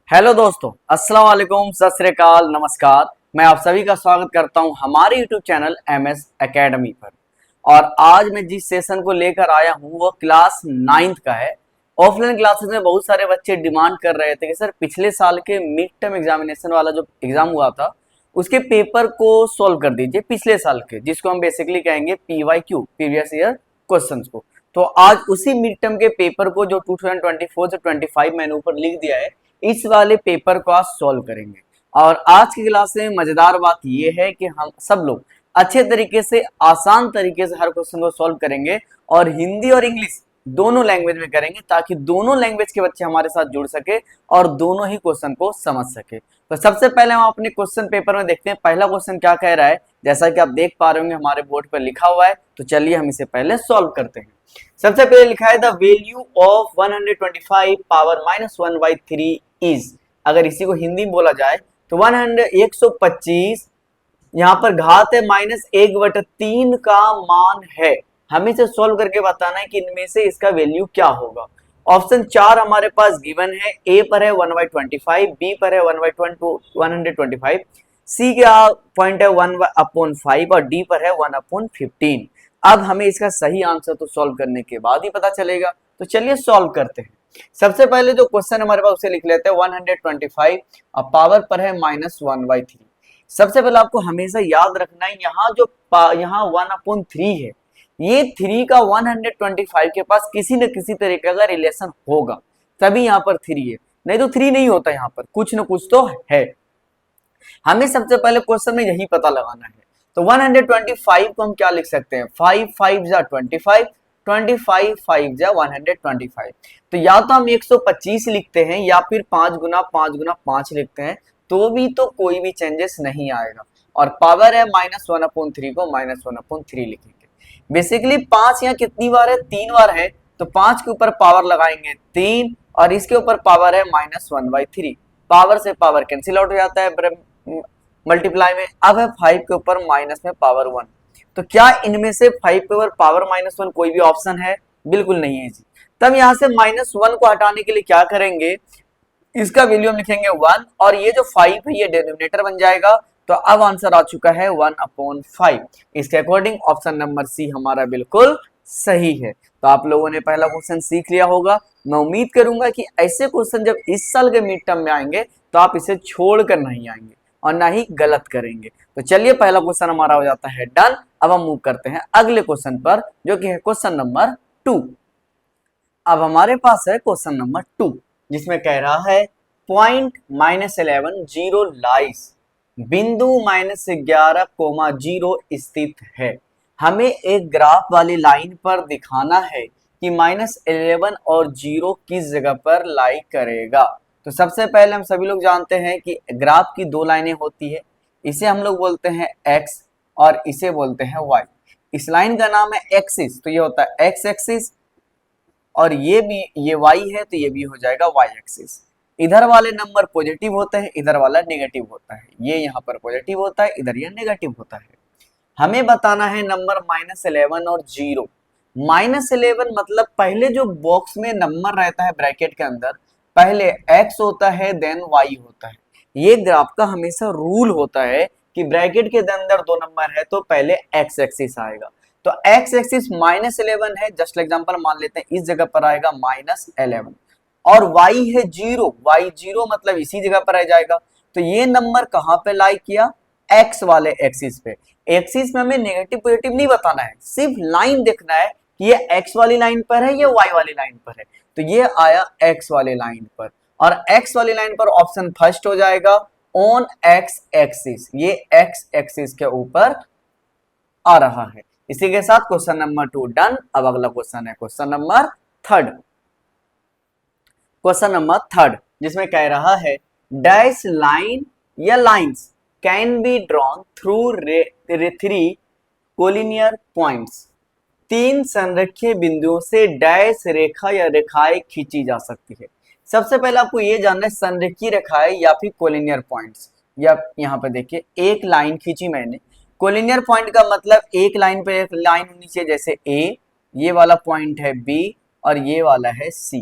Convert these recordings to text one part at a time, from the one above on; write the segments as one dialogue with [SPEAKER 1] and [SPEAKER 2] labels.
[SPEAKER 1] Hello दोस्तों, अस्सलाम वालेकुम, सत श्री अकाल, नमस्कार। मैं आप सभी का स्वागत करता हूं हमारे यूट्यूब चैनल एमएस एकेडमी पर। और आज मैं जिस सेशन को लेकर आया हूं वो क्लास 9th का है। ऑफलाइन क्लासेस में बहुत सारे बच्चे डिमांड कर रहे थे कि सर पिछले साल के मिड टर्म एग्जामिनेशन वाला जो एग्जाम हुआ था उसके पेपर को सोल्व कर दीजिए, पिछले साल के, जिसको हम बेसिकली कहेंगे पीवाईक्यू, प्रीवियस ईयर क्वेश्चंस को। तो आज उसी मिड टर्म के पेपर को जो 2024 से 25 मैंने ऊपर लिख दिया है, इस वाले पेपर को आज सॉल्व करेंगे। और आज की क्लास में मजेदार बात यह है कि हम सब लोग अच्छे तरीके से, आसान तरीके से हर क्वेश्चन को सॉल्व करेंगे और हिंदी और इंग्लिश दोनों लैंग्वेज में करेंगे, ताकि दोनों लैंग्वेज के बच्चे हमारे साथ जुड़ सके और दोनों ही क्वेश्चन को समझ सके। तो सबसे पहले हम अपने क्वेश्चन पेपर में देखते हैं पहला क्वेश्चन क्या कह रहा है। जैसा कि आप देख पा रहे होंगे हमारे बोर्ड पर लिखा हुआ है, तो चलिए हम इसे पहले सॉल्व करते हैं। सबसे पहले लिखा है the value of 125 power -1/3 is. अगर इसी को हिंदी में बोला जाए तो 125 यहाँ पर घात है -1/3 का मान है। हमें इसे सोल्व करके बताना है कि इनमें से इसका वैल्यू क्या होगा। ऑप्शन 4 हमारे पास गिवन है। ए पर है 1/25, बी पर है 1/125, सी का पॉइंट है 1/5 और डी पर है 1/15। अब हमें इसका सही आंसर तो सॉल्व करने के बाद ही पता चलेगा, तो चलिए सॉल्व करते हैं। सबसे पहले जो क्वेश्चन हमारे पास उसे लिख लेते हैं 125 और पावर पर है -1/3। सबसे पहले आपको हमेशा याद रखना है यहाँ 1/3 है, ये 3 का 125 के पास किसी न किसी तरीके का रिलेशन होगा, तभी यहाँ पर 3 है, नहीं तो 3 नहीं होता। यहाँ पर कुछ न कुछ तो है। हमें सबसे पहले क्वेश्चन में यही पता लगाना है। तो 125 को हम क्या लिख सकते हैं, 5 5 जा 25, 25 5 जा 125। तो या तो हम 125 लिखते हैं या फिर 5 गुना 5 गुना 5 लिखते हैं, तो भी तो कोई भी चेंजेस नहीं आएगा। और पावर है -1/3 को -1/3 लिखेंगे। बेसिकली 5 यहाँ कितनी बार है, 3 बार है, तो 5 के ऊपर पावर लगाएंगे 3 और इसके ऊपर पावर है -1/3। पावर से पावर कैंसिल आउट हो जाता है मल्टीप्लाई में। अब है 5 के ऊपर माइनस में पावर 1। तो क्या इनमें से 5 के ऊपर पावर -1 कोई भी ऑप्शन है? बिल्कुल नहीं है जी। तब यहां से -1 को हटाने के लिए क्या करेंगे, इसका वैल्यू हम लिखेंगे 1 और ये जो 5 है ये डिनोमिनेटर बन जाएगा। तो अब आंसर आ चुका है 1/5। इसके अकॉर्डिंग ऑप्शन नंबर सी हमारा बिल्कुल सही है। तो आप लोगों ने पहला क्वेश्चन सीख लिया होगा। मैं उम्मीद करूंगा कि ऐसे क्वेश्चन जब इस साल के मिड टर्म में आएंगे तो आप इसे छोड़कर नहीं आएंगे और ना ही गलत करेंगे। तो चलिए पहला क्वेश्चन हमारा हो जाता है डन। अब हम मूव करते हैं अगले क्वेश्चन पर, जो कि है क्वेश्चन नंबर 2। अब हमारे पास है क्वेश्चन नंबर 2, जिसमें कह रहा है पॉइंट -11 जीरो लाइस, बिंदु -11, 0 स्थित है। हमें एक ग्राफ वाली लाइन पर दिखाना है कि -11 और 0 किस जगह पर लाई करेगा। तो सबसे पहले हम सभी लोग जानते हैं कि ग्राफ की 2 लाइनें होती है, इसे हम लोग बोलते हैं x और इसे बोलते हैं y। इस लाइन का नाम है एक्सिस, तो ये होता है x एक्सिस और ये y है, तो ये भी हो जाएगा y एक्सिस। इधर वाले नंबर पॉजिटिव होते हैं, इधर वाला नेगेटिव होता है। ये यहाँ पर पॉजिटिव होता है, इधर ये नेगेटिव होता है। हमें बताना है नंबर -11 और 0। -11 मतलब पहले जो बॉक्स में नंबर रहता है ब्रैकेट के अंदर, पहले x होता है देन y होता है। ये ग्राफ का हमेशा रूल होता है कि ब्रैकेट के अंदर 2 नंबर है तो पहले x एक्सिस आएगा। तो x एक्सिस -11 है, जस्ट एग्जांपल मान लेते हैं इस जगह पर आएगा -11 और y है 0, y 0 मतलब इसी जगह पर आ जाएगा। तो ये नंबर कहां पे लाई किया, x वाले एक्सिस पे। एक्सिस में हमें नेगेटिव पॉजिटिव नहीं बताना है, सिर्फ लाइन देखना है कि ये x वाली लाइन पर है, ये y वाली लाइन पर है। तो ये आया x वाली लाइन पर और x वाली लाइन पर ऑप्शन फर्स्ट हो जाएगा ऑन x एक्सिस, ये x एक्सिस के ऊपर आ रहा है। इसी के साथ क्वेश्चन नंबर 2 डन। अब अगला क्वेश्चन है क्वेश्चन नंबर 3। क्वेश्चन नंबर 3 जिसमें कह रहा है डैश लाइन या lines can be drawn through 3 collinear points. 3 संरेखीय बिंदुओं से डैश रेखा या रेखाएं खींची जा सकती है। सबसे पहले आपको यह जानना है संरेखीय रेखाएं या फिर कोलिनियर पॉइंट्स। या यहाँ पे देखिए एक लाइन खींची मैंने, कोलिनियर पॉइंट का मतलब एक लाइन पे एक लाइन होनी चाहिए, जैसे ए, ये वाला पॉइंट है बी और ये वाला है सी।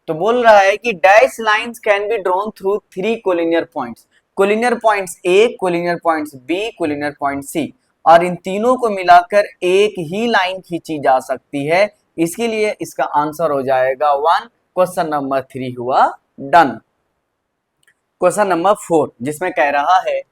[SPEAKER 1] तो बोल रहा है कि dash lines can be drawn through 3 collinear points, collinear points A, collinear points B, collinear point C, और इन तीनों को मिलाकर एक ही लाइन खींची जा सकती है। इसके लिए इसका आंसर हो जाएगा 1। क्वेश्चन नंबर 3 हुआ डन। क्वेश्चन नंबर 4 जिसमें कह रहा है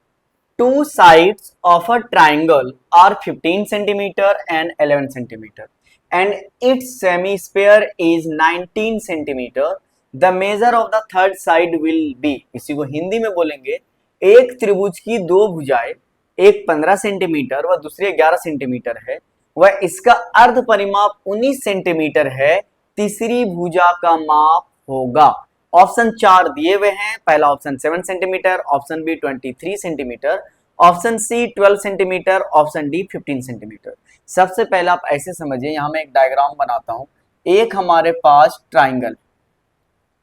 [SPEAKER 1] two sides of a triangle are 15 centimeter and 11 centimeter and its semi-sphere is 19 centimeter. The measure of the third side will be, इसी को हिंदी में बोलेंगे, एक त्रिभुज की दो भुजाएं, एक 15 सेंटीमीटर व दूसरी 11 सेंटीमीटर है, वह इसका अर्ध परिमाप 19 सेंटीमीटर है, तीसरी भुजा का माप होगा। ऑप्शन 4 दिए हुए हैं। पहला option 7 centimetre, option B 23 centimetre, option C 12 centimetre, option D 15 centimetre. सबसे पहले आप ऐसे समझिए, यहां मैं एक डायग्राम बनाता हूं। एक हमारे पास ट्राइंगल,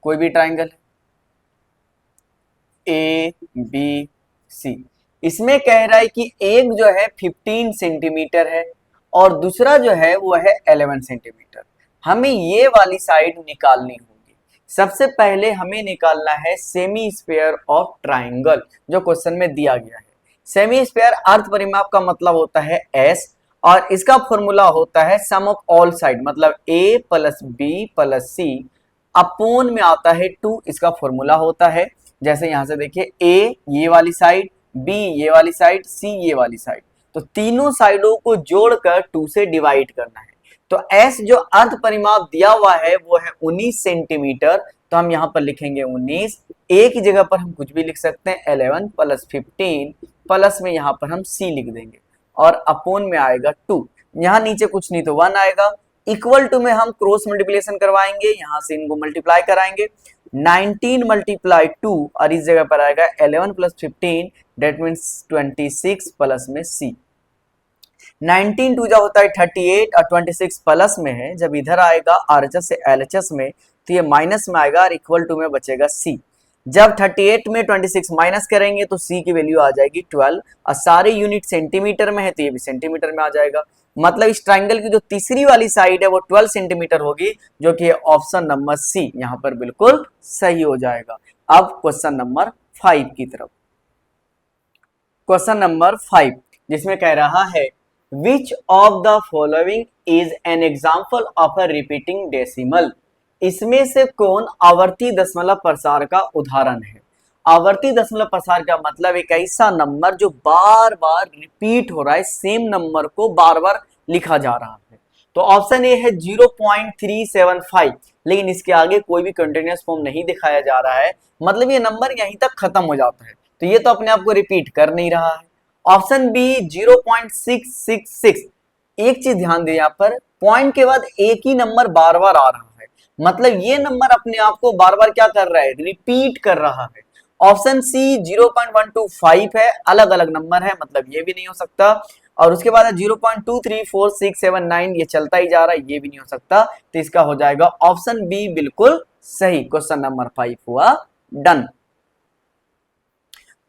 [SPEAKER 1] कोई भी ट्राइंगल ए बी सी, इसमें कह रहा है कि एक जो है 15 सेंटीमीटर है और दूसरा जो है वो है 11 सेंटीमीटर। हमें ये वाली साइड निकालनी होगी। सबसे पहले हमें निकालना है सेमी स्क्वायर ऑफ ट्राइंगल, जो क्वेश्चन में दिया गया है। सेमी स्क्वायर अर्ध परिमाप का मतलब होता है एस, और इसका फॉर्मूला होता है सम ऑफ ऑल साइड, मतलब A plus B plus C upon में आता है 2, इसका फॉर्मूला होता है। जैसे यहां से देखिए, ए ये वाली साइड, बी ये वाली साइड, सी ये वाली साइड, तो तीनों साइडों को जोड़कर 2 से डिवाइड करना है। तो एस जो अर्ध परिमाप दिया हुआ है वो है 19 सेंटीमीटर, तो हम यहाँ पर लिखेंगे 19। ए की जगह पर हम कुछ भी लिख सकते हैं, 11 प्लस 15 प्लस में यहाँ पर हम सी लिख देंगे और अपोन में आएगा 2। यहाँ नीचे कुछ नहीं तो 1 आएगा। इक्वल टू में हम क्रॉस मल्टीप्लिकेशन करवाएंगे, यहाँ से इनको मल्टीप्लाई कराएंगे। 19 मल्टीप्लाई 2 और इस जगह पर आएगा 11 प्लस 15, डेट मीन्स 26 प्लस में सी। 19 टू जा होता है 38 और 26 प्लस में है, जब इधर आएगा आरएचएस से एलएचएस में तो ये माइनस में आएगा और इक्वल टू में बचेगा सी। जब 38 में 26 माइनस करेंगे तो सी की वैल्यू आ जाएगी 12, और सारे यूनिट सेंटीमीटर में है तो ये भी सेंटीमीटर में आ जाएगा। मतलब इस ट्राइंगल की जो तीसरी वाली साइड है वो 12 सेंटीमीटर होगी, जो कि ऑप्शन नंबर सी यहाँ पर बिल्कुल सही हो जाएगा। अब क्वेश्चन नंबर 5 की तरफ। क्वेश्चन नंबर 5 जिसमें कह रहा है Which of the following is an example of a repeating decimal? इसमें से कौन आवर्ती दशमलव प्रसार का उदाहरण है? आवर्ती दशमलव प्रसार का मतलब एक ऐसा नंबर जो बार बार रिपीट हो रहा है, सेम नंबर को बार बार लिखा जा रहा है। तो ऑप्शन ए है 0.375, लेकिन इसके आगे कोई भी कंटिन्यूअस फॉर्म नहीं दिखाया जा रहा है, मतलब ये नंबर यहीं तक खत्म हो जाता है, तो ये तो अपने आप को रिपीट कर नहीं रहा है। ऑप्शन बी 0.666, एक चीज ध्यान दें, यहाँ पर पॉइंट के बाद एक ही नंबर बार बार आ रहा है, मतलब ये नंबर अपने आप को बार बार क्या कर रहा है, रिपीट कर रहा है। ऑप्शन सी 0.125 है, अलग अलग नंबर है, मतलब ये भी नहीं हो सकता। और उसके बाद 0.23467 ये चलता ही जा रहा है, ये भी नहीं हो सकता, तो इसका हो जाएगा ऑप्शन बी बिल्कुल सही। क्वेश्चन नंबर 5 हुआ डन।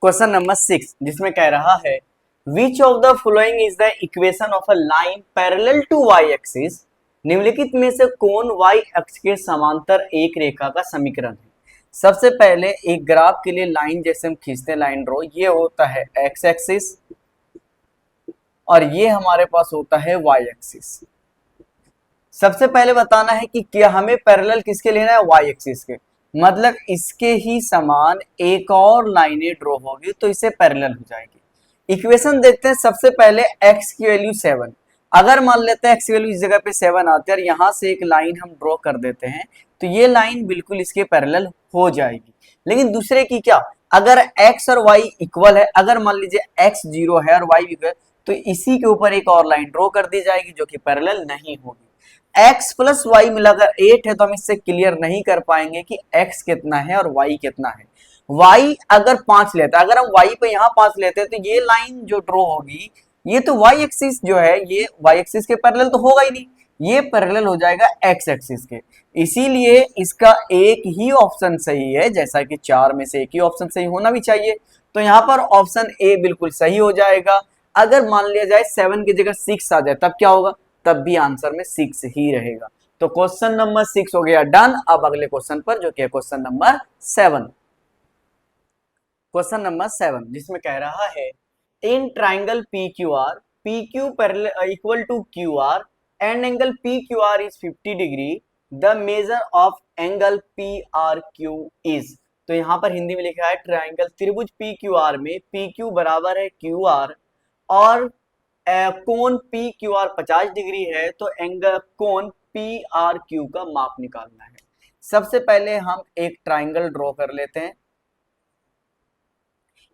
[SPEAKER 1] क्वेश्चन नंबर 6 जिसमें कह रहा है which of the following is the equation of a line parallel to y axis? निम्नलिखित में से कौन वाई अक्ष के समांतर एक रेखा का समीकरण है? सबसे पहले एक ग्राफ के लिए लाइन जैसे हम खींचते हैं, लाइन ड्रॉ, ये होता है एक्स एक्सिस और ये हमारे पास होता है वाई एक्सिस। सबसे पहले बताना है कि क्या हमें पैरेलल किसके लेना है, वाई एक्सिस के, मतलब इसके ही समान एक और लाइनें ड्रॉ होगी तो इसे पैरेलल हो जाएगी। इक्वेशन देखते हैं। सबसे पहले x की वैल्यू 7, अगर मान लेते हैं x की वैल्यू इस जगह पे 7 आती है और यहां से एक लाइन हम ड्रॉ कर देते हैं, तो ये लाइन बिल्कुल इसके पैरेलल हो जाएगी। लेकिन दूसरे की क्या, अगर x और y इक्वल है, अगर मान लीजिए x 0 है और y इक्वल है, तो इसी के ऊपर एक और लाइन ड्रॉ कर दी जाएगी जो कि पैरेलल नहीं होगी। x प्लस वाई मिलाकर 8 है, तो हम इससे क्लियर नहीं कर पाएंगे कि x कितना है और y कितना है। y अगर 5 लेता है, अगर हम y पे यहाँ 5 लेते हैं तो ये लाइन जो ड्रॉ होगी, ये तो y एक्सिस जो है ये y एक्सिस के पैरेलल तो होगा ही नहीं, ये पैरेलल हो जाएगा x एक्सिस के। इसीलिए इसका एक ही ऑप्शन सही है, जैसा कि 4 में से एक ही ऑप्शन सही होना भी चाहिए, तो यहाँ पर ऑप्शन ए बिल्कुल सही हो जाएगा। अगर मान लिया जाए 7 की जगह 6 आ जाए तब क्या होगा, तब भी आंसर में 6 ही रहेगा। तो क्वेश्चन नंबर 6 हो गया डन। अब अगले क्वेश्चन पर जो कि है क्वेश्चन नंबर 7। क्वेश्चन नंबर 7 जिसमें कह रहा है in triangle P Q R P Q equal to Q R and angle P Q R is 50 degree, the measure of angle P R Q is. तो यहां पर हिंदी में लिखा है ट्राइंगल त्रिभुज पी क्यू आर में पी क्यू बराबर है क्यू आर और कोण पी क्यू आर 50 डिग्री है, तो एंगल कोण पी आर क्यू का माप निकालना है। सबसे पहले हम एक ट्राइंगल ड्रॉ कर लेते हैं।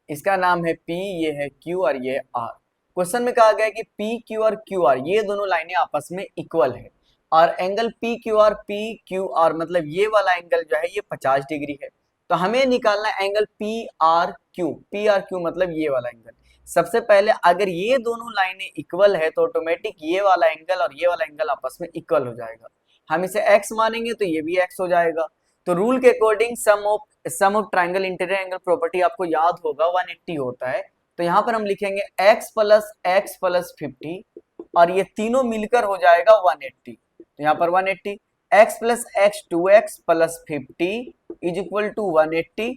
[SPEAKER 1] इसका नाम है P, ये है Q और ये R। क्वेश्चन में कहा गया है कि P Q और Q R ये दोनों लाइनें आपस में इक्वल है और एंगल P Q R मतलब ये वाला एंगल जो है ये 50 डिग्री है। तो हमें निकालना है एंगल P R Q मतलब ये वाला एंगल। सबसे पहले अगर ये दोनों लाइनें इक्वल है तो ऑटोमेटिक ये वाला एंगल और ये वाला एंगल आपस में इक्वल हो जाएगा। हम इसे x मानेंगे तो ये भी x हो जाएगा। तो रूल के according sum of triangle interior angle property आपको याद होगा 180 होता है। तो यहाँ पर हम लिखेंगे x प्लस 50 और ये तीनों मिलकर हो जाएगा 180। तो यहाँ पर 180 x plus x 2x plus 50 is equal to 180।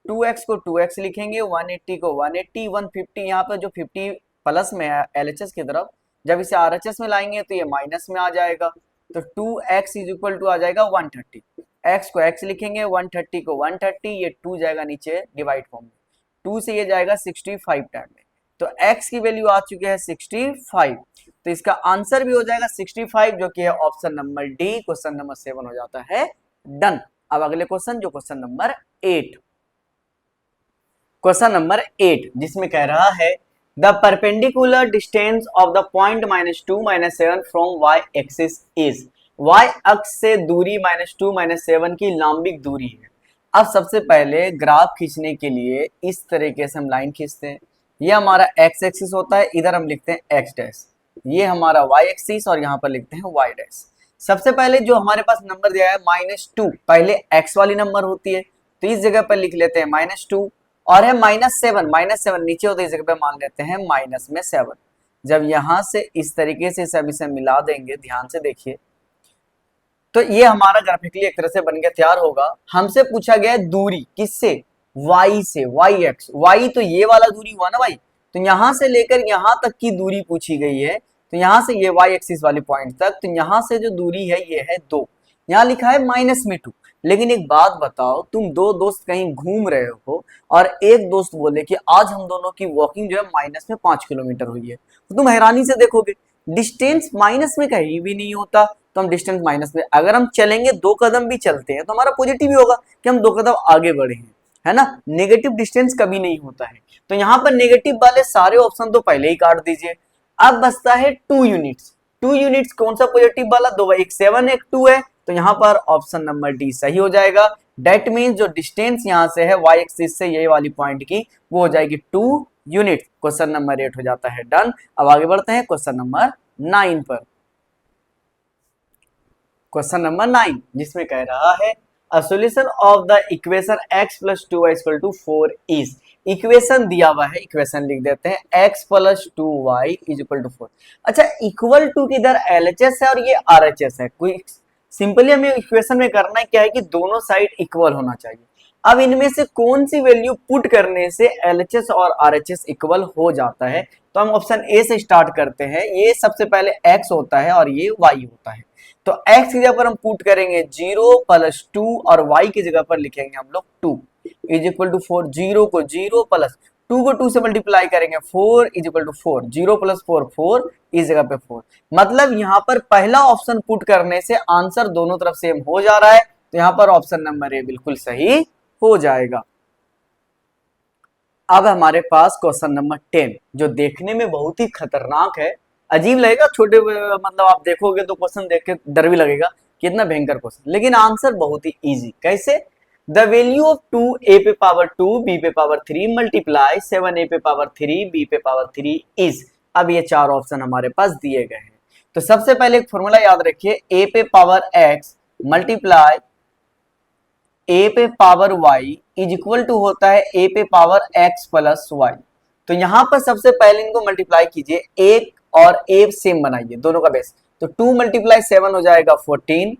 [SPEAKER 1] 2x को 2x लिखेंगे, 180 को 180, 150 यहाँ पर जो 50 प्लस में है LHS की तरफ, जब इसे RHS में लाएंगे तो ये माइनस में आ जाएगा। तो 2x इज इक्वल टू आ जाएगा 130। x को x लिखेंगे, 130 को 130, ये 2 जाएगा नीचे डिवाइड फॉर्म में, 2 से ये जाएगा 65 टाइम में। तो x की वैल्यू आ चुकी है 65। तो इसका आंसर भी हो जाएगा 65 जो कि है option number D. Question number 7 हो जाता है डन। अब अगले क्वेश्चन जो क्वेश्चन नंबर 8। क्वेश्चन नंबर 8 जिसमें कह रहा है the perpendicular distance of the point -2 -7 from y axis is. y अक्ष से दूरी -2 -7 की लंबिक दूरी है। अब सबसे पहले ग्राफ खींचने के लिए इस तरीके से हम लाइन खींचते हैं। ये हमारा x एक्सिस होता है, इधर हम लिखते हैं x डैश, ये हमारा y एक्सिस और यहाँ पर लिखते हैं y डैश। सबसे पहले जो हमारे पास नंबर दिया है -2, पहले x वाली नंबर होती है तो इस जगह पर लिख लेते हैं -2 और है -7 नीचे होते इस जगह पे मान लेते हैं -7। जब यहां से इस तरीके से सब इसे मिला देंगे, ध्यान से देखिए, तो ये हमारा ग्राफिकली एक तरह से बन के तैयार होगा। हमसे पूछा गया है दूरी किससे, y से, y एक्स, y तो ये वाला दूरी हुआ ना भाई, तो यहां से लेकर यहां तक की दूरी पूछी गई है। तो यहां से ये y एक्सिस वाली पॉइंट तक, तो यहां से जो दूरी है ये है 2, यहाँ लिखा है -2। लेकिन एक बात बताओ, तुम दो दोस्त कहीं घूम रहे हो और एक दोस्त बोले कि आज हम दोनों की वॉकिंग जो है -5 किलोमीटर हुई है, तो तुम हैरानी से देखोगे डिस्टेंस माइनस में कहीं भी नहीं होता। तो हम डिस्टेंस माइनस में अगर हम चलेंगे 2 कदम भी चलते हैं तो हमारा पॉजिटिव ही होगा कि हम 2 कदम आगे बढ़े हैं, है ना। नेगेटिव डिस्टेंस कभी नहीं होता है। तो यहाँ पर नेगेटिव वाले सारे ऑप्शन तो पहले ही काट दीजिए। अब बचता है 2 यूनिट्स। 2 यूनिट्स कौन सा पॉजिटिव वाला, दो, एक 7 एक 2 है, तो यहाँ पर ऑप्शन नंबर डी सही हो जाएगा। डेट मीन्स जो डिस्टेंस यहाँ से है y एक्सिस से ये वाली पॉइंट की, वो हो जाएगी 2 यूनिट। क्वेश्चन नंबर 8 हो जाता है डन। अब आगे बढ़ते हैं क्वेश्चन नंबर 9 पर। क्वेश्चन नंबर 9 जिसमें कह रहा है a solution of the equation x plus 2y equal to 4 is. Equation दिया हुआ है, इक्वेशन लिख देते हैं x plus 2y is equal to 4। अच्छा, इक्वल टू किधर LHS है और ये RHS है। कोई सिंपली हमें इक्वेशन में करना है क्या है कि दोनों साइड इक्वल होना चाहिए। अब इनमें से कौन सी वैल्यू पुट करने से LHS और RHS इक्वल हो जाता है, तो हम ऑप्शन ए से स्टार्ट करते हैं। ये सबसे पहले x होता है और ये y होता है। तो x की जगह पर हम पुट करेंगे 0 प्लस 2 और y की जगह पर लिखेंगे हम लोग 2 इज इक्वल टू 4। 0 को 0 प्लस 2 को 2 से मल्टीप्लाई करेंगे 4 इज इक्वल टू 4। 0 प्लस 4 4, इस जगह पे 4। मतलब यहाँ पर पहला ऑप्शन पुट करने से आंसर दोनों तरफ सेम हो जा रहा है, तो यहाँ पर ऑप्शन नंबर ए बिल्कुल सही हो जाएगा। अब हमारे पास क्वेश्चन नंबर 10 जो देखने में बहुत ही खतरनाक है, अजीब लगेगा, छोटे मतलब आप देखोगे तो क्वेश्चन देख के डर भी लगेगा कितना भयंकर क्वेश्चन, लेकिन आंसर बहुत ही इजी। कैसे, द वैल्यू ऑफ 2a पे पावर 2 b पे पावर 3 मल्टीप्लाई 7a पे पावर 3 b पे पावर 3 इज। अब ये 4 ऑप्शन हमारे पास दिए गए हैं। तो सबसे पहले एक फॉर्मूला याद रखिए, a पे पावर x मल्टीप्लाई a पे power y is equal to होता है a पे पावर x प्लस y। तो यहां पर सबसे पहले इनको मल्टीप्लाई कीजिए, एक और a सेम बनाइए दोनों का बेस, तो 2 मल्टीप्लाई 7 हो जाएगा 14।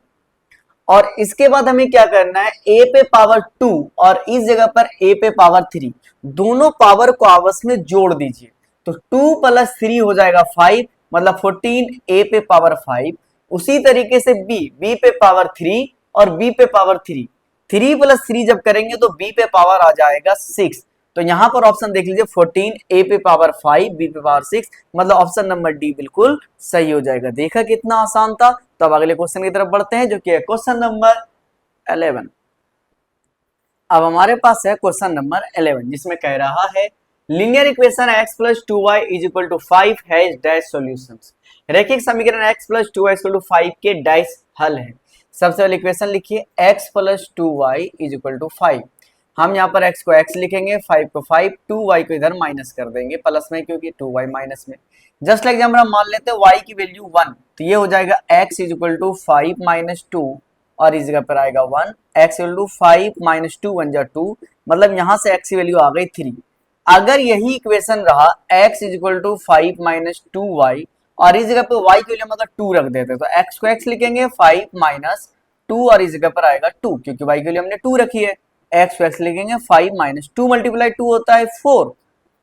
[SPEAKER 1] और इसके बाद हमें क्या करना है, a पे पावर 2 और इस जगह पर a पे पावर 3, दोनों पावर को आपस में जोड़ दीजिए। तो 2 प्लस 3 हो जाएगा 5, मतलब 14 a पे पावर 5। उसी तरीके से b पे पावर 3 और b पे पावर 3, 3 प्लस 3 जब करेंगे तो b पे पावर आ जाएगा 6। तो यहां पर ऑप्शन देख लीजिए 14 a पे पावर 5 b पे पावर 6, मतलब ऑप्शन नंबर डी बिल्कुल सही हो जाएगा। देखा कितना आसान था। तो अब अगले क्वेश्चन की तरफ बढ़ते हैं जो कि है क्वेश्चन नंबर 11। अब हमारे पास है क्वेश्चन नंबर 11 जिसमें कह रहा है linear equation x plus 2y is equal to 5 has dash solutions. रैखिक समीकरण x plus 2y is equal to 5 के डैश हल है। सबसे पहले इक्वेशन लिखिए x plus 2y is equal to 5। हम यहाँ पर x को x लिखेंगे, 5 को 5, 2y को इधर माइनस कर देंगे प्लस में क्योंकि 2y माइनस में। जस्ट लाइक हम मान लेते हैं y की वैल्यू 1, तो ये हो जाएगा x is equal to 5 minus 2 और इस जगह पर आएगा 1। x इक्वल टू 5 माइनस 2 1 जा 2, मतलब यहाँ से x की वैल्यू आ गई 3। अगर यही इक्वेशन रहा x is equal to 5 minus 2y और इस जगह पे y की वैल्यू हम अगर 2 रख देते तो x को x लिखेंगे 5 माइनस 2 और इस जगह पर आएगा 2 क्योंकि y की वैल्यू हमने 2 रखी है। x को x लिखेंगे 5 माइनस 2 मल्टीप्लाई 2 होता है 4।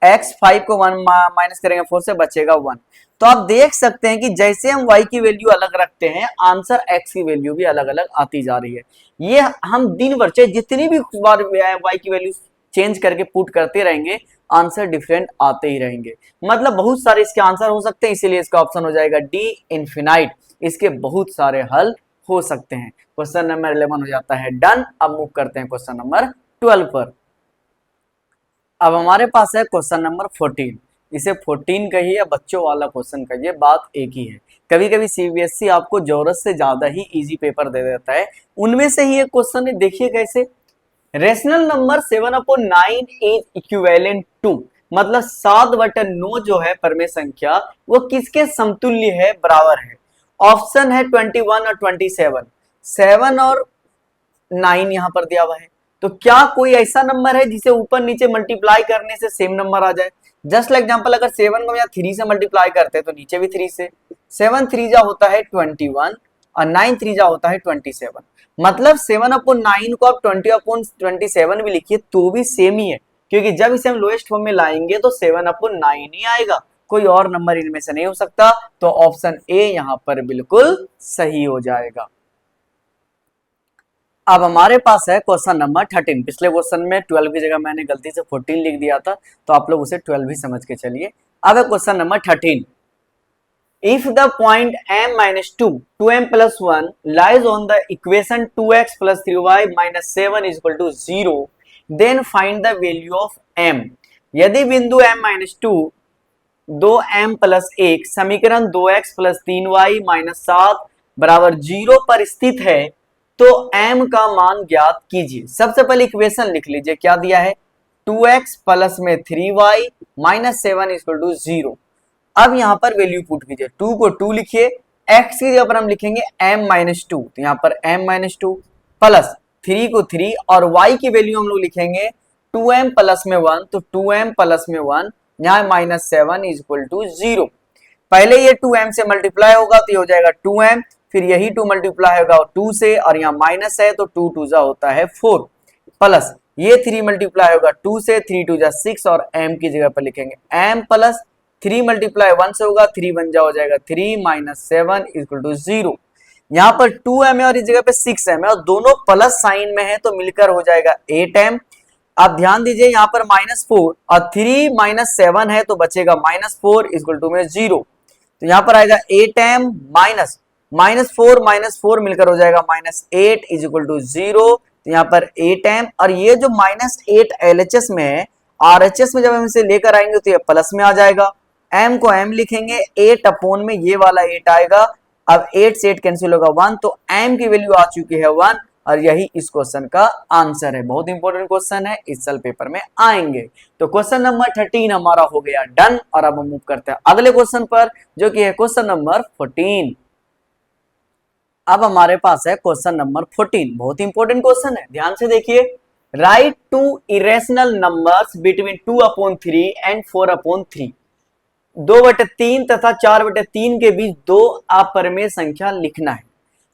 [SPEAKER 1] x 5 को 1 माइनस करेंगे 4 से बचेगा 1। तो आप देख सकते हैं कि जैसे हम y की वैल्यू अलग रखते हैं आंसर x की वैल्यू भी अलग अलग आती जा रही है। ये हम दिन भर चाहे जितनी भी बार y की वैल्यू चेंज करके पुट करते रहेंगे आंसर डिफरेंट आते ही रहेंगे। मतलब बहुत सारे इसके आंसर हो सकते हैं, इसीलिए इसका ऑप्शन हो जाएगा डी इनफिनाइट। इसके बहुत सारे हल हो सकते हैं। क्वेश्चन नंबर 11 हो जाता है डन। अब मूव करते हैं क्वेश्चन नंबर 12 पर। अब हमारे पास है क्वेश्चन नंबर 14। इसे 14 कहिए या बच्चों वाला क्वेश्चन कहिए, बात एक ही है। कभी कभी सीबीएसई आपको जरूरत से ज्यादा ही इजी पेपर दे देता है। उनमें से ही एक क्वेश्चन है, देखिए कैसे। Rational number 7/9 is equivalent to, मतलब 7/9 जो है परमेय संख्या वो किसके समतुल्य है, बराबर है। ऑप्शन है 21 और 27, 7 और 9 यहां पर दिया हुआ है। तो क्या कोई ऐसा नंबर है जिसे ऊपर नीचे मल्टीप्लाई करने से सेम नंबर आ जाए। जस्ट लाइक एग्जांपल, अगर 7 को यहाँ 3 से मल्टीप्लाई करते हैं तो नीचे भी 3 से। 7 3 जा होता है 21 और 9 3 जा होता है 27। मतलब 7/9 को आप 20/27 भी लिखिए तो भी सेम ही है, क्योंकि जब इसे हम लोएस्ट फॉर्म में लाएंगे तो 7/9 ही आएगा, कोई और नंबर इनमें से नहीं हो सकता। तो ऑप्शन ए यहां पर बिल्कुल सही हो जाएगा। अब हमारे पास है क्वेश्चन नंबर 13। पिछले क्वेश्चन में 12 की जगह मैंने गलती से 14 लिख दिया था, तो आप लोग उसे 12 भी समझ के चलिए। अब है question number 13। If the point m minus 2, 2m plus 1 lies on the equation 2x plus 3y minus 7 is equal to 0, then find the value of m। यदि बिंदु m minus 2 2m प्लस 1 समीकरण 2x प्लस 3y माइनस 7 बराबर 0 पर स्थित है तो m का मान ज्ञात कीजिए। सबसे पहले इक्वेशन लिख लीजिए, क्या दिया है 2x प्लस में 3y माइनस 7 इक्वल टू 0। अब यहां पर वैल्यू पुट कीजिए, 2 को 2 लिखिए, x की जगह पर हम लिखेंगे m माइनस 2, तो यहाँ पर m माइनस 2 प्लस 3 को 3 और y की वैल्यू हम लोग लिखेंगे 2m प्लस में 1, तो 2m प्लस में 1 यहाँ माइनस 7 इज इक्वल टू 0। पहले ये 2m से मल्टीप्लाई होगा तो ये हो जाएगा 2m, फिर यही 2 मल्टीप्लाई होगा 2 से और यहाँ माइनस है तो 2 2 जा होता है 4 प्लस ये 3 मल्टीप्लाई होगा 2 से, 3 2 जा 6 और m की जगह पर लिखेंगे m प्लस 3 मल्टीप्लाई 1 से होगा 3 1 जा हो जाएगा 3 माइनस 7 इक्वल टू 0। यहाँ पर 2m है और इस जगह पे 6m है और दोनों प्लस साइन में है तो मिलकर हो जाएगा 8m। अब ध्यान दीजिए यहाँ पर -4 और 3 माइनस 7 है तो बचेगा -4 इक्वल टू में 0। तो यहाँ पर आएगा 8m माइनस -4 मिलकर हो जाएगा -8 इज इक्वल टू 0। तो यहाँ पर 8m और ये जो -8 LHS में है, RHS में जब हम इसे लेकर आएंगे तो ये प्लस में आ जाएगा। m को m लिखेंगे, 8 अपॉन में ये वाला 8 आएगा। अब 8 से 8 कैंसिल होगा 1, तो m की वैल्यू आ चुकी है 1 और यही इस क्वेश्चन का आंसर है। बहुत इंपॉर्टेंट क्वेश्चन है, इस साल पेपर में आएंगे। तो क्वेश्चन नंबर 13 हमारा हो गया डन और अब हम मूव करते हैं अगले क्वेश्चन पर जो कि है क्वेश्चन नंबर 14। अब हमारे पास है क्वेश्चन नंबर 14, बहुत इंपॉर्टेंट क्वेश्चन है, ध्यान से देखिए। Write two irrational numbers between 2/3 and 4/3। 2/3 तथा 4/3 के बीच दो अपरिमेय संख्या लिखना है।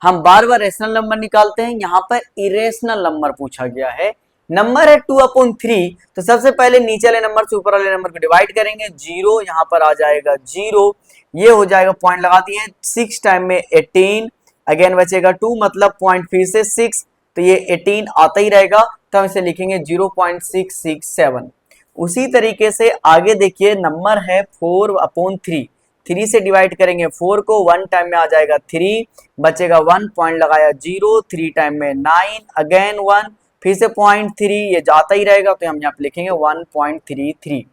[SPEAKER 1] हम बार बार रेशनल नंबर निकालते हैं, यहाँ पर इरेशनल नंबर पूछा गया है। नंबर है 2/3, तो सबसे पहले नीचे वाले नंबर से ऊपर वाले नंबर को डिवाइड करेंगे। 0 यहाँ पर आ जाएगा 0, ये हो जाएगा, पॉइंट लगा दिए। 6 टाइम में 18, अगेन बचेगा 2, मतलब पॉइंट फिर से 6, तो ये 18 आता ही रहेगा, तो हम इसे लिखेंगे 0.667। उसी तरीके से आगे देखिए, नंबर है 4/3, 3 से डिवाइड करेंगे 4 को, 1 टाइम में आ जाएगा 3, बचेगा 1, पॉइंट लगाया 0, 3 टाइम में 9, अगेन 1, फिर से 0.3, ये जाता ही रहेगा, तो हम यहाँ पे लिखेंगे 1.33।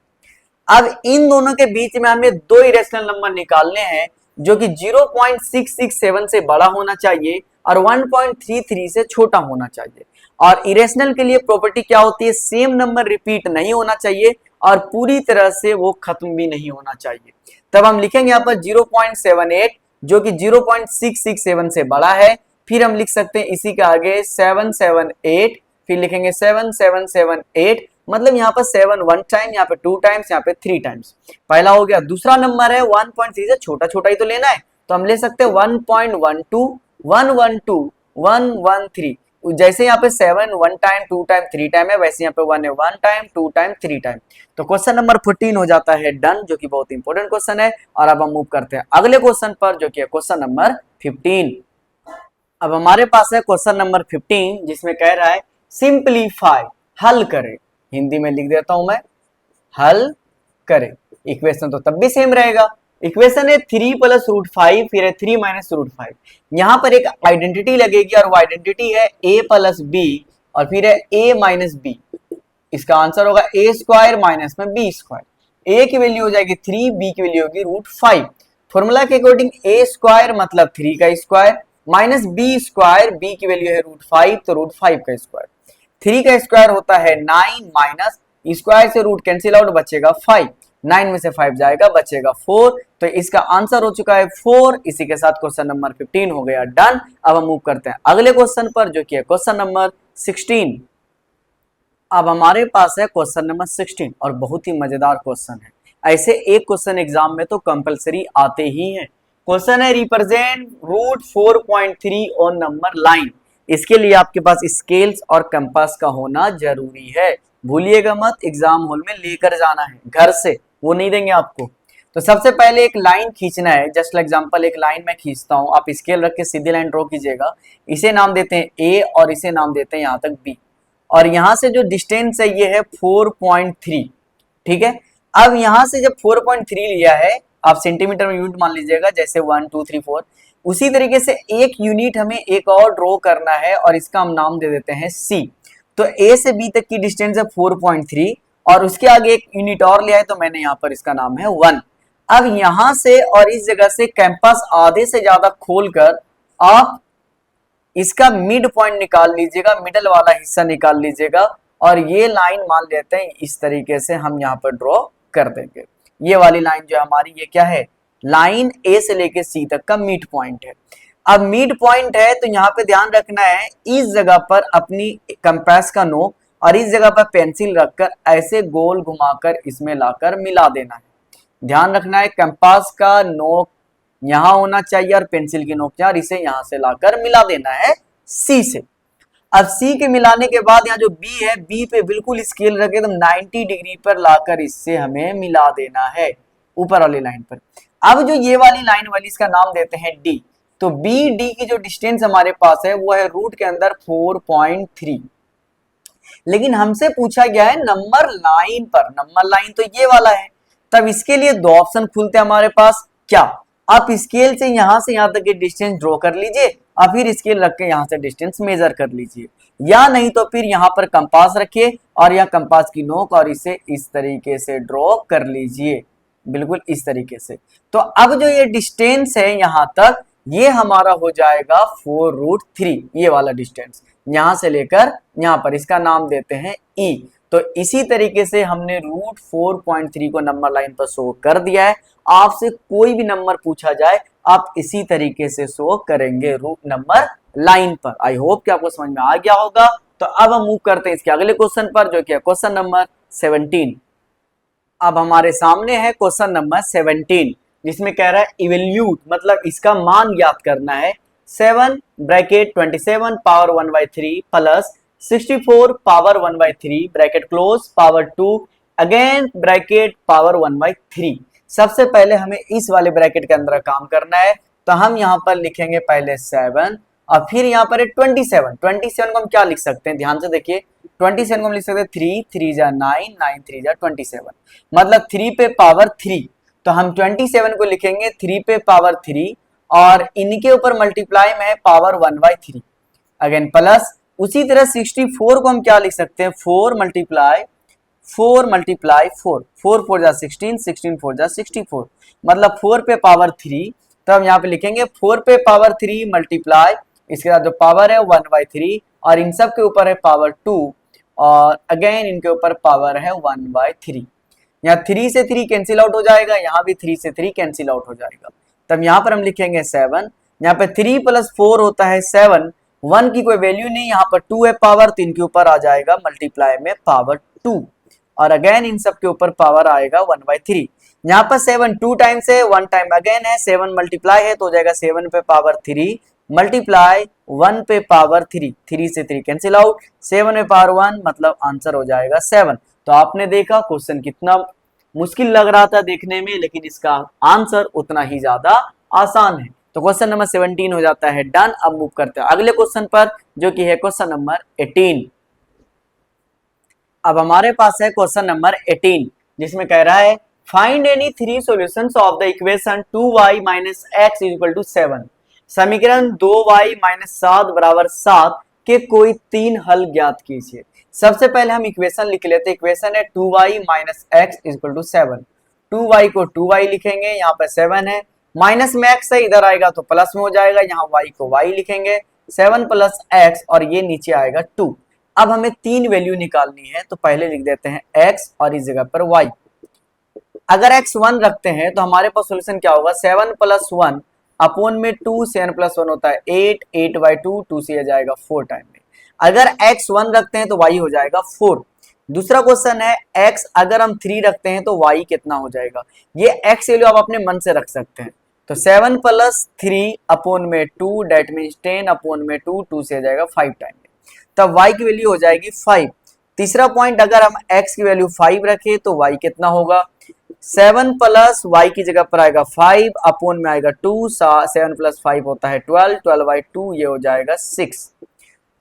[SPEAKER 1] अब इन दोनों के बीच में हमें दो इरेशनल नंबर निकालने हैं, जो कि 0.667 से बड़ा होना चाहिए और 1.33 से छोटा होना चाहिए। और इरेशनल के लिए प्रॉपर्टी क्या होती है, सेम नंबर रिपीट नहीं होना चाहिए और पूरी तरह से वो खत्म भी नहीं होना चाहिए। तब हम लिखेंगे यहाँ पर 0.78, जो कि 0.667 से बड़ा है। फिर हम लिख सकते हैं इसी के आगे 778, फिर लिखेंगे 7778, मतलब यहाँ पर 7 1 टाइम, यहाँ पे 2 टाइम्स, यहाँ पे 3 टाइम्स। पहला हो गया। दूसरा नंबर है 1.3 से छोटा छोटा ही तो लेना है, तो हम ले सकते हैं 1.12 112 113। जैसे यहाँ पे 7 1 टाइम 2 टाइम 3 टाइम है, वैसे यहाँ पे 1 है 1 टाइम 2 टाइम 3 टाइम। तो क्वेश्चन नंबर 14 हो जाता है डन, जो कि बहुत इंपॉर्टेंट क्वेश्चन है। और अब हम मूव करते हैं अगले क्वेश्चन पर, जो कि है क्वेश्चन नंबर 15। अब हमारे पास है क्वेश्चन नंबर 15, जिसमें कह रहा है सिंपलीफाई, हल करें। हिंदी में लिख देता हूं मैं, हल करें। इक्वेशन तो तब भी सेम रहेगा। इक्वेशन है 3 + √5, फिर है 3 - √5। यहां पर एक आइडेंटिटी लगेगी और वो आइडेंटिटी है a + b, और फिर है a - b। इसका आंसर होगा a² माइनस में b²। a की वैल्यू हो जाएगी 3, b की वैल्यू होगी √5। फॉर्मूला के अकॉर्डिंग a² मतलब 3 का स्क्वायर माइनस b², b की वैल्यू है √5, तो √5 का स्क्वायर। 3 का स्क्वायर होता है 9, माइनस स्क्वायर से रूट कैंसिल आउट, बचेगा 5। 9 में से 5 जाएगा, बचेगा 4। तो इसका आंसर हो चुका है 4। इसी के साथ क्वेश्चन नंबर 15 हो गया डन। अब हम मूव करते हैं अगले क्वेश्चन पर, जो कि है क्वेश्चन नंबर 16। अब हमारे पास है क्वेश्चन नंबर 16 और बहुत ही मजेदार क्वेश्चन है। ऐसे एक क्वेश्चन एग्जाम में तो कंपलसरी आते ही हैं। क्वेश्चन है रिप्रेजेंट √4.3 ऑन नंबर लाइन। इसके लिए आपके पास स्केल्स और कंपास का होना जरूरी है, भूलिएगा मत। एग्जाम हॉल में लेकर जाना है घर से, वो नहीं देंगे आपको। तो सबसे पहले एक लाइन खींचना है। जस्ट एग्जांपल, एक लाइन मैं खींचता हूं, आप स्केल रख के सीधी लाइन ड्रॉ कीजिएगा। इसे नाम देते हैं ए और इसे नाम देते हैं यहां तक बी। और यहां से जो डिस्टेंस है ये है 4.3, ठीक है। अब यहां से जब 4.3 लिया है, आप सेंटीमीटर में यूनिट मान लीजिएगा, जैसे 1 2 3 4। उसी तरीके से एक यूनिट हमें एक और ड्रॉ करना है और इसका हम नाम दे देते हैं सी। तो ए से बी तक की डिस्टेंस है 4.3 और उसके आगे एक यूनिट और लिया है, तो मैंने यहाँ पर इसका नाम है 1। अब यहां से और इस जगह से कैंपस आधे से ज्यादा खोलकर आप इसका मिड पॉइंट निकाल लीजिएगा, मिडल वाला हिस्सा निकाल लीजिएगा। और ये लाइन मान लेते हैं इस तरीके से हम यहाँ पर ड्रॉ कर देंगे। ये वाली लाइन जो हमारी, ये क्या है, लाइन ए से लेके सी तक का मिड पॉइंट है। अब मिड पॉइंट है तो यहाँ पे ध्यान रखना है, इस जगह पर अपनी कंपास का नोक और इस जगह पर पेंसिल रखकर ऐसे गोल घुमाकर इसमें लाकर मिला देना है। ध्यान रखना है, कंपास का नोक यहां होना चाहिए और पेंसिल की नोक यहाँ, इसे यहां से लाकर मिला देना है सी से। अब सी के मिलाने के बाद यहाँ जो बी है, बी पे बिल्कुल स्केल रखे एकदम 90 डिग्री पर लाकर इससे हमें मिला देना है ऊपर वाली लाइन पर। अब जो ये वाली लाइन वाली, इसका नाम देते हैं डी। तो बी डी की जो डिस्टेंस हमारे पास है वो है रूट के अंदर 4.3। लेकिन हमसे पूछा गया है नंबर लाइन पर, नंबर लाइन तो ये वाला है। तब इसके लिए दो ऑप्शन खुलते हैं हमारे पास। क्या, आप स्केल से यहां तक के डिस्टेंस ड्रॉ कर लीजिए और फिर स्केल रख के यहां से डिस्टेंस मेजर कर लीजिए, या नहीं तो फिर यहां पर कंपास रखिए और यहां कंपास की नोक और इसे इस तरीके से ड्रॉ कर लीजिए, बिल्कुल इस तरीके से। तो अब जो ये डिस्टेंस है यहां तक, ये हमारा हो जाएगा 4√3, ये वाला डिस्टेंस यहां से लेकर यहां पर, इसका नाम देते हैं ई। तो इसी तरीके से हमने √4.3 को नंबर लाइन पर शो कर दिया है। आपसे कोई भी नंबर पूछा जाए, आप इसी तरीके से शो करेंगे रूट नंबर लाइन पर। आई होप कि आपको समझ में आ गया होगा। तो अब हम मूव करते हैं इसके अगले क्वेश्चन पर, जो कि है क्वेश्चन नंबर 17। अब हमारे सामने है क्वेश्चन नंबर 17 जिसमें कह रहा है इवेल्यूट मतलब इसका मान ज्ञात करना है 7 bracket 27 power 1/3 plus 64 power 1/3 bracket close power 2 again bracket power 1/3। सबसे पहले हमें इस वाले ब्रैकेट के अंदर काम करना है, तो हम यहाँ पर लिखेंगे पहले 7 और फिर यहाँ पर है 27। 27 को हम क्या लिख सकते हैं, ध्यान से देखिए 27 को हम लिख सकते हैं 3 3 जा 9 9 3 जा 27 मतलब 3 पे पावर 3। तो हम 27 को लिखेंगे 3 पे पावर 3 और इनके ऊपर मल्टीप्लाई में है पावर 1/3 अगेन प्लस उसी तरह 64 को हम क्या लिख सकते हैं 4 मल्टीप्लाई 4 4 4 जा 16 16 4 जा 64 मतलब 4 पे पावर 3। तो हम यहाँ पे लिखेंगे 4 पे पावर 3 मल्टीप्लाई इसके बाद जो पावर है 1/3 और इन सब के ऊपर है पावर 2 और अगेन इनके ऊपर पावर है 1/3। यहाँ 3 से 3 कैंसिल आउट हो जाएगा, यहाँ भी 3 से 3 कैंसिल आउट हो जाएगा। तब यहाँ पर हम लिखेंगे 7, यहाँ पे 3 + 4 होता है 7, 1 की कोई वैल्यू नहीं, यहाँ पर 2 है पावर तो इनके ऊपर आ जाएगा मल्टीप्लाई में पावर 2 और अगेन इन सब के ऊपर पावर आएगा 1/3। यहाँ पर 7 2 टाइम्स है 1 टाइम अगेन है 7 मल्टीप्लाई है तो हो जाएगा 7 पे पावर 3 मल्टीप्लाई 1 पे पावर 3, 3 से 3 कैंसिल आउट 7 पे पावर 1 मतलब आंसर हो जाएगा 7। तो आपने देखा क्वेश्चन कितना मुश्किल लग रहा था देखने में, लेकिन इसका आंसर उतना ही ज्यादा आसान है। तो क्वेश्चन नंबर 17 हो जाता है डन। अब मूव करते हैं अगले क्वेश्चन पर जो कि है क्वेश्चन नंबर 18। अब हमारे पास है क्वेश्चन नंबर 18 जिसमें कह रहा है find any 3 solutions of the equation 2y - x = 7। समीकरण 2y - 7 = 7 के कोई 3 हल ज्ञात कीजिए। सबसे पहले हम इक्वेशन लिख लेते हैं। इक्वेशन है 2y - x = 7। 2y को 2y लिखेंगे, यहाँ पर 7 है, माइनस में x है इधर आएगा तो प्लस में हो जाएगा, यहाँ y को y लिखेंगे 7 + x और ये नीचे आएगा 2। अब हमें 3 वैल्यू निकालनी है तो पहले लिख देते हैं x और इस जगह पर y। अगर x 1 रखते हैं तो हमारे पास सोल्यूशन क्या होगा 7 + 1 अपॉन में 2 7 + 1 होता है 8 8/2 2 से जाएगा 4 टाइम में। अगर x 1 रखते हैं तो y हो जाएगा 4। दूसरा क्वेश्चन है x अगर हम 3 रखते हैं तो y कितना हो जाएगा। ये x वैल्यू आप अपने मन से रख सकते हैं। तो 7 + 3 अपॉन में 2 डेट मीन्स 10 अपॉन में 2 2 से जाएगा 5 टाइम में, तब y की वैल्यू हो जाएगी 5। तीसरा पॉइंट अगर हम x की वैल्यू 5 रखें तो y कितना होगा 7 + y की जगह पर आएगा 5 अपॉन में आएगा 2 7 + 5 होता है 12 12/2 ये हो जाएगा 6।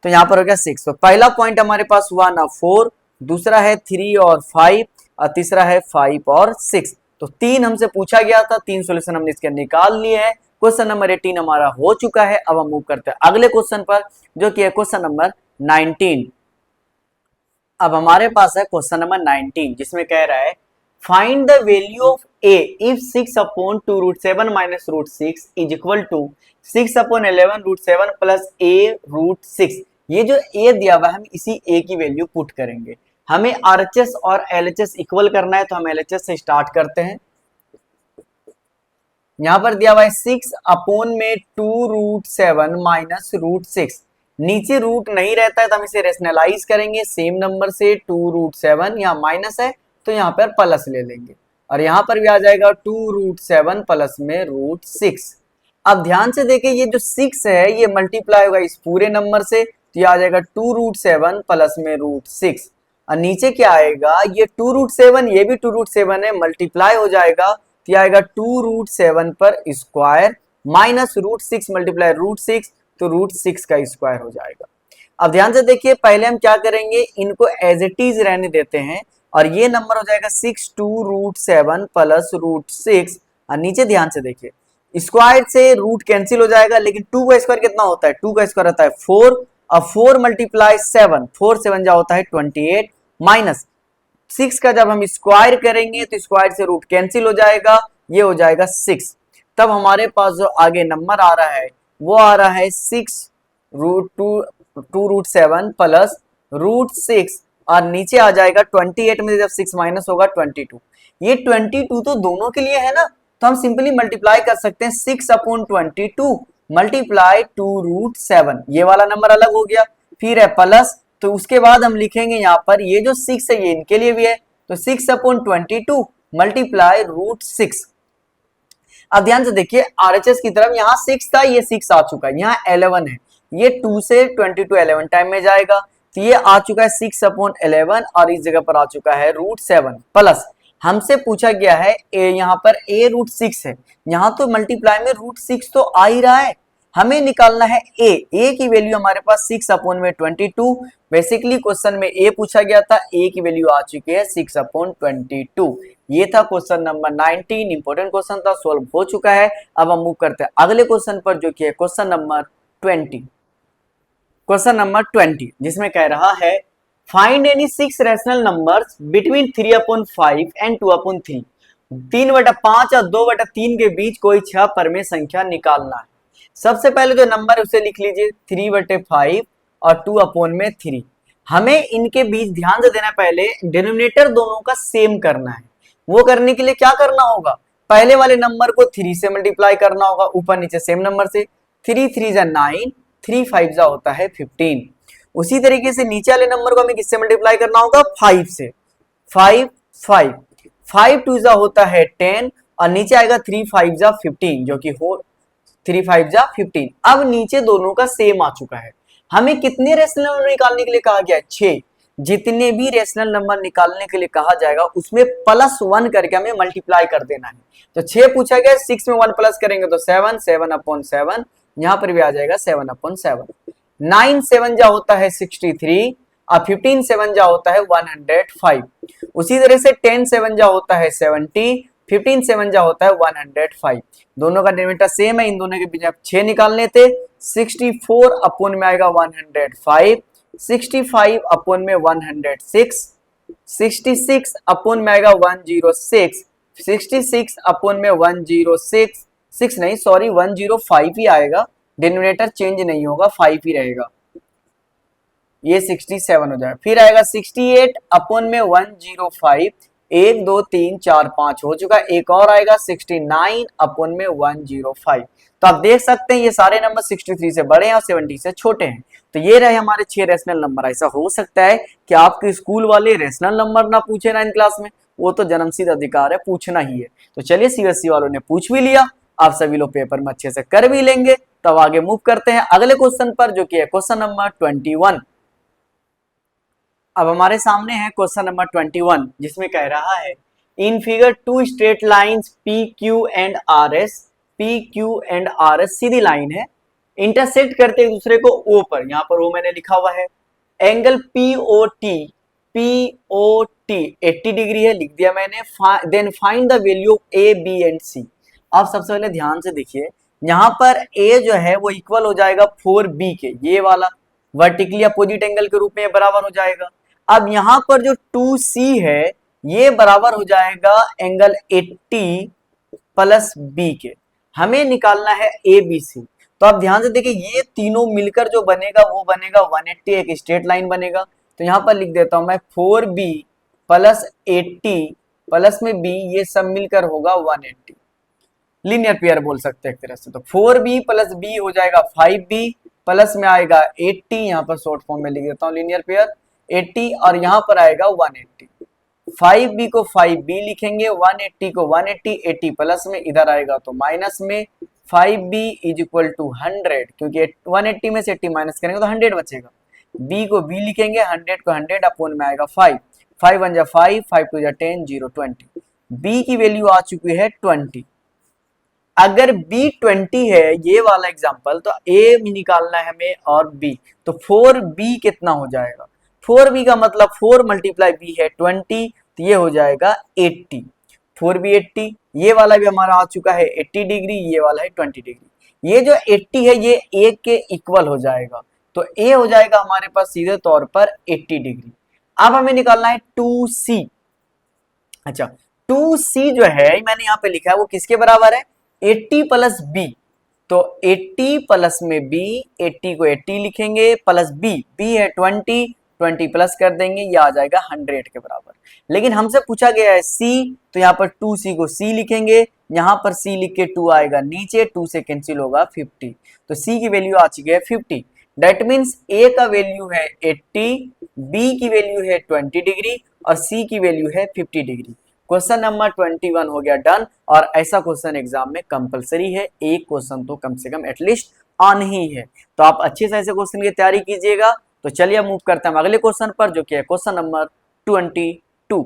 [SPEAKER 1] तो यहाँ पर हो गया 6। तो पहला पॉइंट हमारे पास हुआ ना 4, दूसरा है 3 और 5 और तीसरा है 5 और 6। तो 3 हमसे पूछा गया था, 3 सॉल्यूशन हमने इसके निकाल लिए हैं। क्वेश्चन नंबर 18 हमारा हो चुका है। अब हम मूव करते हैं अगले क्वेश्चन पर जो कि है क्वेश्चन नंबर 19। अब हमारे पास है क्वेश्चन नंबर 19 जिसमें कह रहा है find the value of a if 6/2√7 - √6 is equal to 6/11√7 plus a√6। ये जो a दिया हुआ है हम इसी a की वैल्यू पुट करेंगे। हमें RHS और LHS इक्वल करना है तो हम LHS से स्टार्ट करते हैं। यहां पर दिया हुआ है 6 अपॉन में 2√7 माइनस √6। नीचे रूट नहीं रहता है तो हम इसे रेशनलाइज करेंगे सेम नंबर से 2√7, यहाँ माइनस है तो यहाँ पर प्लस ले लेंगे और यहाँ पर भी आ जाएगा 2√7 प्लस में √6। अब ध्यान से देखिए ये जो 6 है ये मल्टीप्लाई होगा इस पूरे नंबर से तो ये आ जाएगा 2√7 प्लस में √6 और नीचे क्या आएगा ये 2√7 ये भी 2√7 है मल्टीप्लाई हो जाएगा तो ये आएगा 2√7 पर स्क्वायर माइनस √6 मल्टीप्लाई √6 तो √6 का स्क्वायर हो जाएगा। अब ध्यान से देखिए पहले हम क्या करेंगे इनको एज इट इज रहने देते हैं और ये नंबर हो जाएगा 6 2√7 प्लस √6 और नीचे ध्यान से देखिए स्क्वायर से रूट कैंसिल हो जाएगा लेकिन 2 का स्क्वायर कितना होता है 2 का स्क्वायर होता है 4 और 4 मल्टीप्लाई 7 4 7 जा होता है 28 माइनस 6 का जब हम स्क्वायर करेंगे तो स्क्वायर से रूट कैंसिल हो जाएगा ये हो जाएगा 6। तब हमारे पास जो आगे नंबर आ रहा है वो आ रहा है 2√7 प्लस √6 और नीचे आ जाएगा 28 में जब 6 माइनस होगा 22। ये 22 तो दोनों के लिए है ना तो हम सिंपली मल्टीप्लाई कर सकते हैं 6/22 मल्टीप्लाई 2√7 ये वाला नंबर अलग हो गया। फिर है प्लस तो उसके बाद हम लिखेंगे यहाँ पर ये जो 6 है ये इनके लिए भी है तो 6/22 मल्टीप्लाई √6। अब ध्यान से देखिए आरएचएस की तरफ यहाँ 6 था, ये 6 आ चुका है, यहाँ 11 है, ये 2 से 22 11 टाइम में जाएगा, तो ये आ चुका है 6/11 और इस जगह पर आ चुका है √7 प्लस हमसे पूछा गया है यहाँ पर a√6 है, यहाँ तो मल्टीप्लाई में √6 तो आ ही रहा है, हमें निकालना है a की वैल्यू हमारे पास 6/22। बेसिकली क्वेश्चन में a पूछा गया था, a की वैल्यू आ चुकी है 6/22। ये था क्वेश्चन नंबर 19, इंपॉर्टेंट क्वेश्चन था, सॉल्व हो चुका है। अब हम मूव करते हैं अगले क्वेश्चन पर जो कि है क्वेश्चन नंबर 20। क्वेश्चन नंबर 20 जिसमें कह रहा है find any 6 rational numbers between 3/5 and 2/3। 3/5 और 2/3 के बीच कोई 6 परमेय संख्या निकालना है। सबसे पहले जो नंबर है उसे लिख लीजिए 3/5 और 2/3। हमें इनके बीच ध्यान से देना, पहले डिनोमिनेटर दोनों का सेम करना है। वो करने के लिए क्या करना होगा, पहले वाले नंबर को 3 से मल्टीप्लाई करना होगा, ऊपर नीचे सेम नंबर से, 3 3 जा 9, 3 5 जा होता है 15। उसी तरीके से नीचे वाले नंबर को हमें किससे मल्टीप्लाई करना होगा, 5 से, 5 5 5 2 जा होता है 10 और नीचे आएगा 3 5 जा 15 जो कि हो 3 5 जा 15। अब नीचे दोनों का सेम आ चुका है। हमें कितने रेशनल नंबर निकालने के लिए कहा गया है, 6। जितने भी रेशनल नंबर निकालने के लिए कहा जाएगा उसमें +1 करके हमें मल्टीप्लाई कर देना है। तो 6 पूछा गया, 6 में 1 प्लस करेंगे तो 7, 7/7, यहां पर भी आ जाएगा 7/7। 9 7 जा होता है 63 और 15 7 जा होता है 105। उसी तरह से 10 7 जा होता है 70, 15 7 जा होता है 105। दोनों का डिनोमिनेटर सेम है, इन दोनों के बीच आप 6 निकालने थे। 64 अपॉन में आएगा 105, 65 अपॉन में 106, 66 अपॉन में आएगा 106, 66 अपॉन में 106, 6 नहीं सॉरी 105 ही आएगा, डिनोमिनेटर चेंज नहीं होगा, 5 ही रहेगा, ये 67 हो जाएगा। फिर आएगा 68 अपॉन में 105, 1 2 3 4 5 हो चुका है, एक और आएगा 69 अपॉन में 105। तो आप देख सकते हैं ये सारे नंबर 63 से बड़े हैं और 70 से छोटे हैं। तो ये रहे हमारे 6 रेशनल नंबर। ऐसा हो सकता है कि आपके स्कूल वाले रेशनल नंबर ना पूछे 9th क्लास में, वो तो जन्मसिद्ध अधिकार है, पूछना ही है। तो चलिए सीबीएसई वालों ने पूछ भी लिया, आप सभी लोग पेपर में अच्छे से कर भी लेंगे। तब आगे मूव करते हैं अगले क्वेश्चन पर जो कि है क्वेश्चन नंबर 21। अब हमारे सामने है क्वेश्चन नंबर 21 जिसमें कह रहा है in figure 2 straight lines P Q and R S, P Q and R S Sidhi line है, इंटरसेक्ट करते एक दूसरे को ओ पर, यहाँ पर ओ मैंने लिखा हुआ है, एंगल पीओटी, पीओटी 80 डिग्री है, लिख दिया मैंने। Then find the value of A B and C. आप सबसे पहले ध्यान से देखिए, यहाँ पर ए जो है वो इक्वल हो जाएगा 4b के, ये वाला वर्टिकली अपोजिट एंगल के रूप में बराबर हो जाएगा। अब यहाँ पर जो 2c है ये बराबर हो जाएगा एंगल 80 प्लस b के। हमें निकालना है ए बी सी। तो आप ध्यान से देखिए ये तीनों मिलकर जो बनेगा वो बनेगा 180, एक स्ट्रेट लाइन बनेगा। तो यहाँ पर लिख देता हूं मैं 4b प्लस 80 प्लस में b, ये सब मिलकर होगा 180, लीनियर पेयर बोल सकते हैं एक तरह से। तो 4b प्लस b हो जाएगा 5b प्लस में आएगा 80, यहाँ पर शॉर्ट फॉर्म में लिख देता हूँ लीनियर पेयर 80 और यहाँ पर आएगा 180। 5b को 5b लिखेंगे, 180 को 180, 80 प्लस में इधर आएगा तो माइनस में, 5b इज इक्वल टू 100, क्योंकि 180 में से 80 माइनस करेंगे तो 100 बचेगा। b को b लिखेंगे, 100 को 100 अपॉन में आएगा 5, 5 1 जा 5, 5 2 जा 10, 0 20। b की वैल्यू आ चुकी है 20। अगर b 20 है ये वाला एग्जांपल, तो a भी निकालना है हमें और b, तो 4b कितना हो जाएगा, 4b का मतलब 4 मल्टीप्लाई b है 20, तो ये हो जाएगा 80, 4b 80। ये वाला भी हमारा आ चुका है 80 डिग्री, ये वाला है 20 डिग्री। ये जो 80 है ये a के इक्वल हो जाएगा, तो a हो जाएगा हमारे पास सीधे तौर पर 80 डिग्री। अब हमें निकालना है 2c। अच्छा 2c जो है मैंने यहाँ पे लिखा है वो किसके बराबर है, 80 प्लस b। तो 80 प्लस में b, 80 को 80 लिखेंगे प्लस b, b है 20, 20 प्लस कर देंगे, ये आ जाएगा 100 के बराबर। लेकिन हमसे पूछा गया है c, तो यहाँ पर 2c को c लिखेंगे, यहाँ पर c लिख के 2 आएगा नीचे, 2 से कैंसिल होगा 50, तो c की वैल्यू आ चुकी है 50। डेट मीन्स a का वैल्यू है 80, b की वैल्यू है 20 डिग्री और सी की वैल्यू है 50 डिग्री। क्वेश्चन नंबर 21 हो गया डन। और ऐसा क्वेश्चन एग्जाम में कंपलसरी है, एक क्वेश्चन तो कम से कम एटलीस्ट आना ही है। तो आप अच्छे से ऐसे क्वेश्चन की तैयारी कीजिएगा। तो चलिए मूव करते हैं अगले क्वेश्चन पर, जो कि है क्वेश्चन नंबर 22।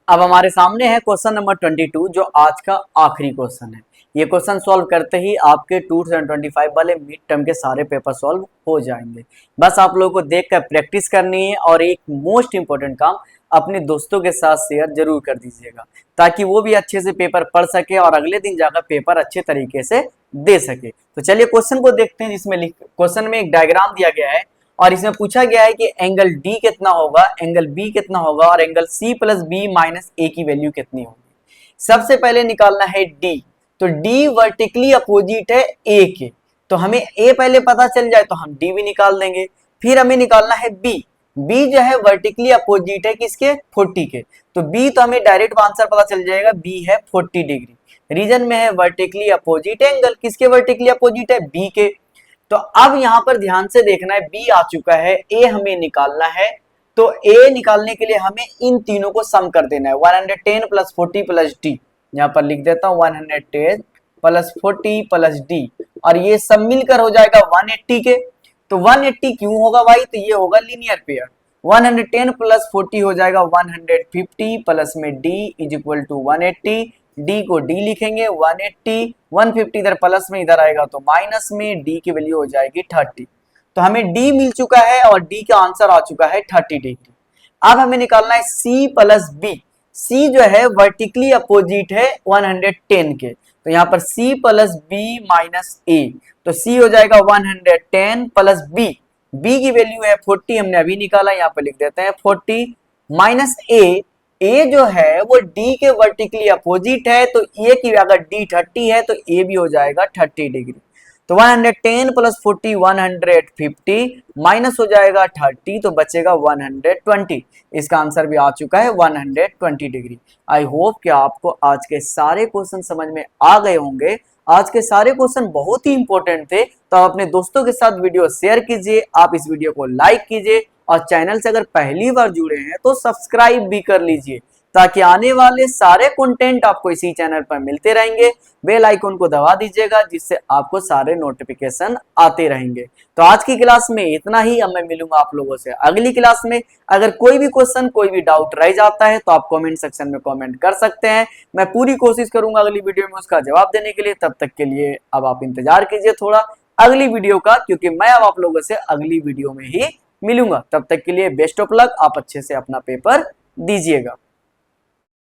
[SPEAKER 1] अब हमारे सामने है क्वेश्चन नंबर 22, जो आज का आखिरी क्वेश्चन है। ये क्वेश्चन सॉल्व करते ही आपके 2025 वाले मिड टर्म के सारे पेपर सॉल्व हो जाएंगे। बस आप लोगों को देखकर प्रैक्टिस करनी है, और एक मोस्ट इंपॉर्टेंट काम, अपने दोस्तों के साथ शेयर जरूर कर दीजिएगा, ताकि वो भी अच्छे से पेपर पढ़ सके और अगले दिन जाकर पेपर अच्छे तरीके से दे सके। तो चलिए क्वेश्चन को देखते हैं, जिसमें क्वेश्चन में एक डायग्राम दिया गया है और इसमें पूछा गया है कि एंगल डी कितना होगा, एंगल बी कितना होगा और angle C plus B minus A की वैल्यू कितनी होगी। सबसे पहले निकालना है डी। तो डी वर्टिकली अपोजिट है ए के, तो हमें ए पहले पता चल जाए तो हम डी भी निकाल देंगे। फिर हमें निकालना है बी। बी जो है वर्टिकली अपोजिट है किसके, 40 के, तो बी तो हमें डायरेक्ट आंसर पता चल जाएगा, बी है 40 डिग्री। रीजन में है वर्टिकली अपोजिट एंगल, किसके वर्टिकली अपोजिट है, बी के। तो अब यहां पर ध्यान से देखना है, बी आ चुका है, ए हमें निकालना है। तो ए निकालने के लिए हमें इन तीनों को सम कर देना है, 110 प्लस 40 प्लस डी। यहां पर लिख देता हूं 110 प्लस 40 प्लस डी, और ये सब मिलकर हो जाएगा 180 के। तो 180 क्यों होगा भाई, तो ये होगा लीनियर पेयर। 110 प्लस 40 हो जाएगा 150 प्लस में D is equal to 180। D को डी लिखेंगे 180, 150 इधर प्लस में इधर आएगा तो माइनस में, डी की वैल्यू हो जाएगी 30। तो हमें डी मिल चुका है और डी का आंसर आ चुका है 30 डिग्री। अब हमें निकालना है सी प्लस बी। सी जो है वर्टिकली अपोजिट है 110 के, तो यहाँ पर सी प्लस बी माइनस ए। तो सी हो जाएगा 110 प्लस बी, बी की वैल्यू है 40, हमने अभी निकाला, यहाँ पर लिख देते हैं 40 माइनस ए। ए जो है वो डी के वर्टिकली अपोजिट है, तो ए की अगर डी 30 है तो ए भी हो जाएगा 30 डिग्री। तो 110 प्लस 40 150 माइनस हो जाएगा 30, तो बचेगा 120। इसका आंसर भी आ चुका है 120 डिग्री। आई होप कि आपको आज के सारे क्वेश्चन समझ में आ गए होंगे। आज के सारे क्वेश्चन बहुत ही इंपॉर्टेंट थे, तो आप अपने दोस्तों के साथ वीडियो शेयर कीजिए, आप इस वीडियो को लाइक कीजिए, और चैनल से अगर पहली बार जुड़े हैं तो सब्सक्राइब भी कर लीजिए, ताकि आने वाले सारे कंटेंट आपको इसी चैनल पर मिलते रहेंगे। बेल आइकन को दबा दीजिएगा, जिससे आपको सारे नोटिफिकेशन आते रहेंगे। तो आज की क्लास में इतना ही, अब मैं मिलूंगा आप लोगों से अगली क्लास में। अगर कोई भी क्वेश्चन, कोई भी डाउट रह जाता है तो आप कमेंट सेक्शन में कमेंट कर सकते हैं, मैं पूरी कोशिश करूंगा अगली वीडियो में उसका जवाब देने के लिए। तब तक के लिए अब आप इंतजार कीजिए थोड़ा अगली वीडियो का, क्योंकि मैं अब आप लोगों से अगली वीडियो में ही मिलूंगा। तब तक के लिए बेस्ट ऑफ लक, आप अच्छे से अपना पेपर दीजिएगा।